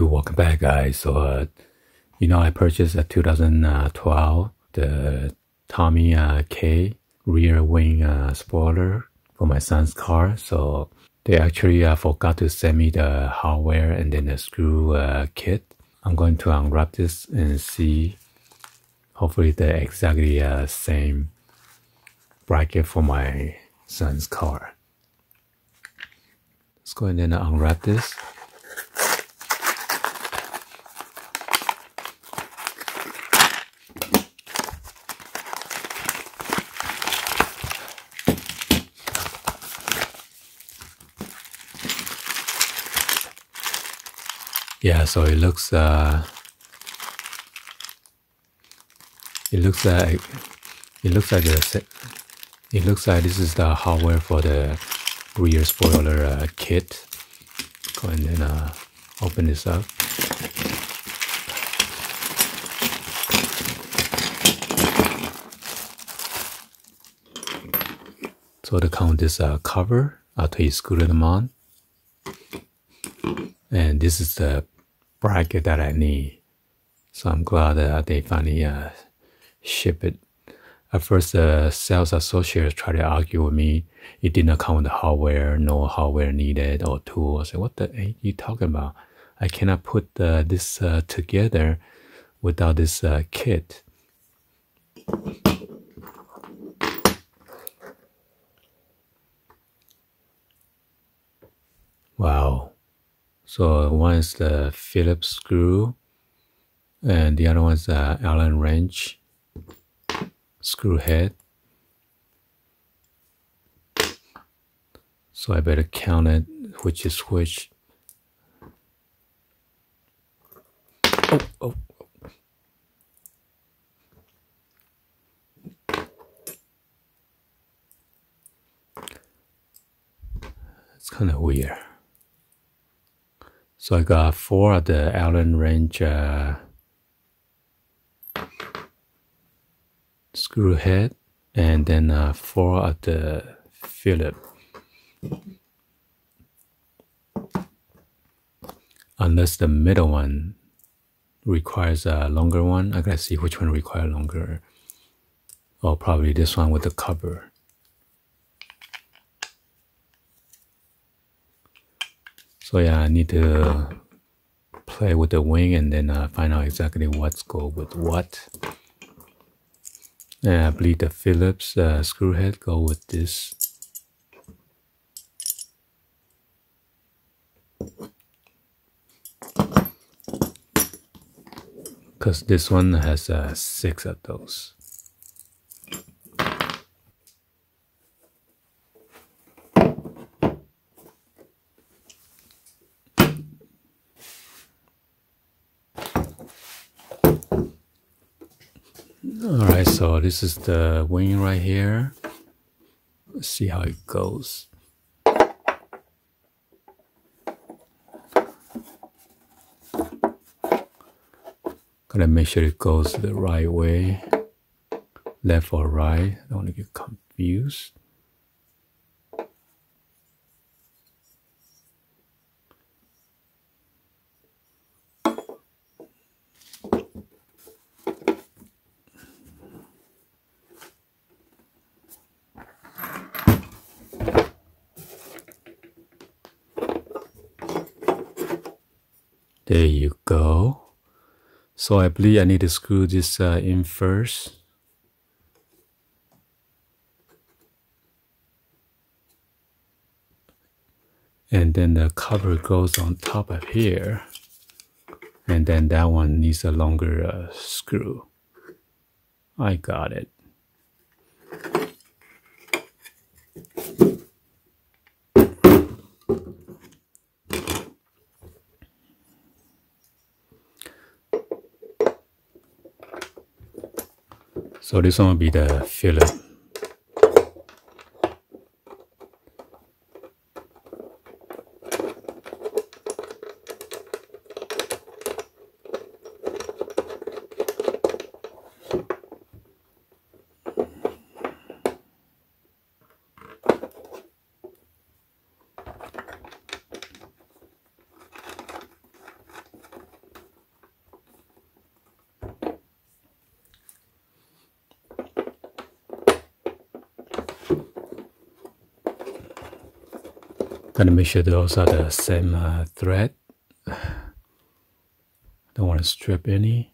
welcome back, guys. So, I purchased a 2012 the Tommy K rear wing spoiler for my son's car. So they actually forgot to send me the hardware and then the screw kit. I'm going to unwrap this and see. Hopefully, the exactly same bracket for my son's car. Let's go ahead and unwrap this. Yeah, so it looks like this is the hardware for the rear spoiler kit. Go ahead and open this up. So to count this cover after you screw them on, and this is the bracket that I need. So I'm glad that they finally ship it. At first, the sales associates tried to argue with me. It did not come with the hardware, no hardware needed or tools. I said, what the heck are you talking about? I cannot put this together without this kit. Wow. So one is the Phillips screw, and the other one is the Allen wrench screw head. So I better count it, which is which. Oh. It's kind of weird. So I got 4 of the Allen wrench screw head, and then 4 of the Phillips. Unless the middle one requires a longer one. I gotta see which one requires longer. Oh, probably this one with the cover. So yeah, I need to play with the wing and then find out exactly what's go with what. And I believe the Phillips screw head go with this. Because this one has 6 of those. Alright, so this is the wing right here. Let's see how it goes. Gotta make sure it goes the right way, left or right. I don't want to get confused. There you go. So I believe I need to screw this in first. And then the cover goes on top of here. And then that one needs a longer screw. I got it. So this one will be the Phillips. Gotta make sure those are the same thread. Don't want to strip any.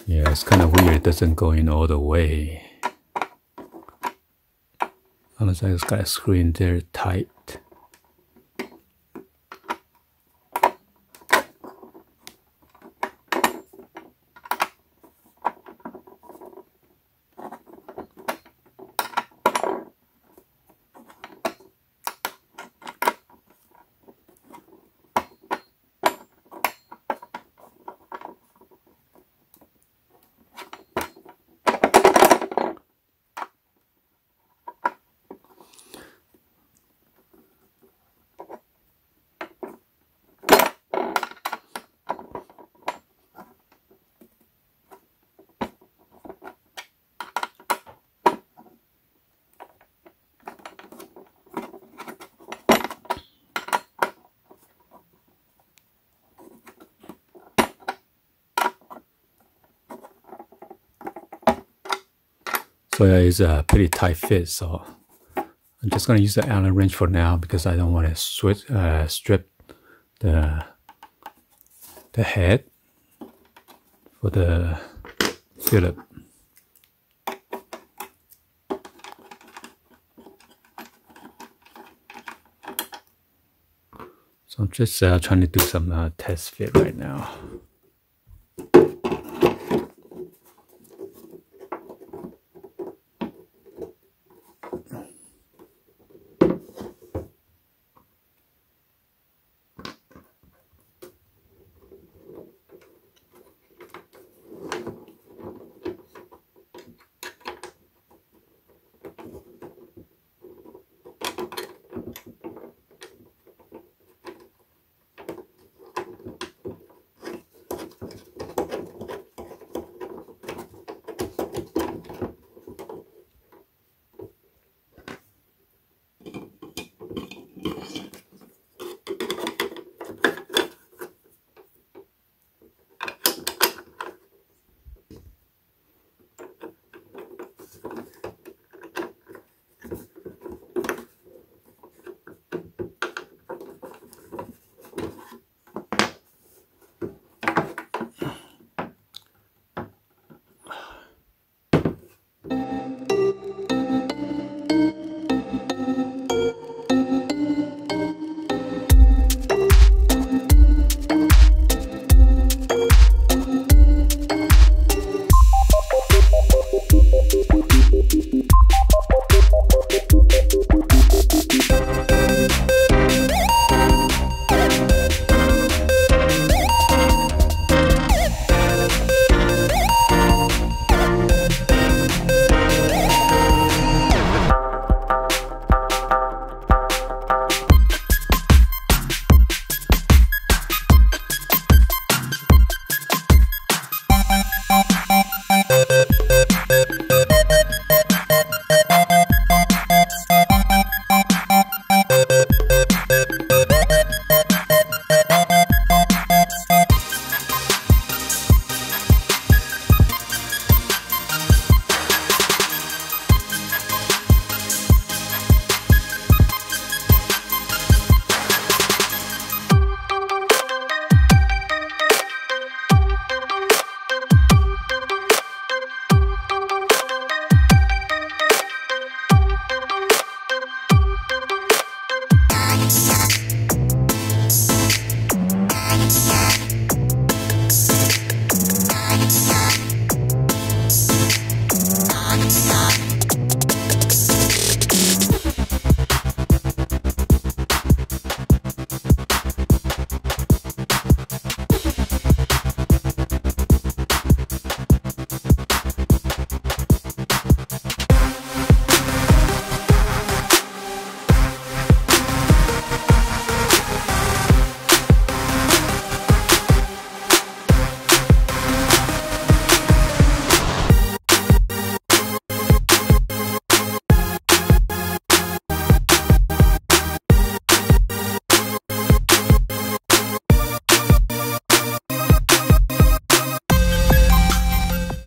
Yeah, it's kind of weird. It doesn't go in all the way. Unless I just got a screw in there tight. So yeah, it's a pretty tight fit, so I'm just going to use the Allen wrench for now because I don't want to strip the head for the Phillip. So I'm just trying to do some test fit right now.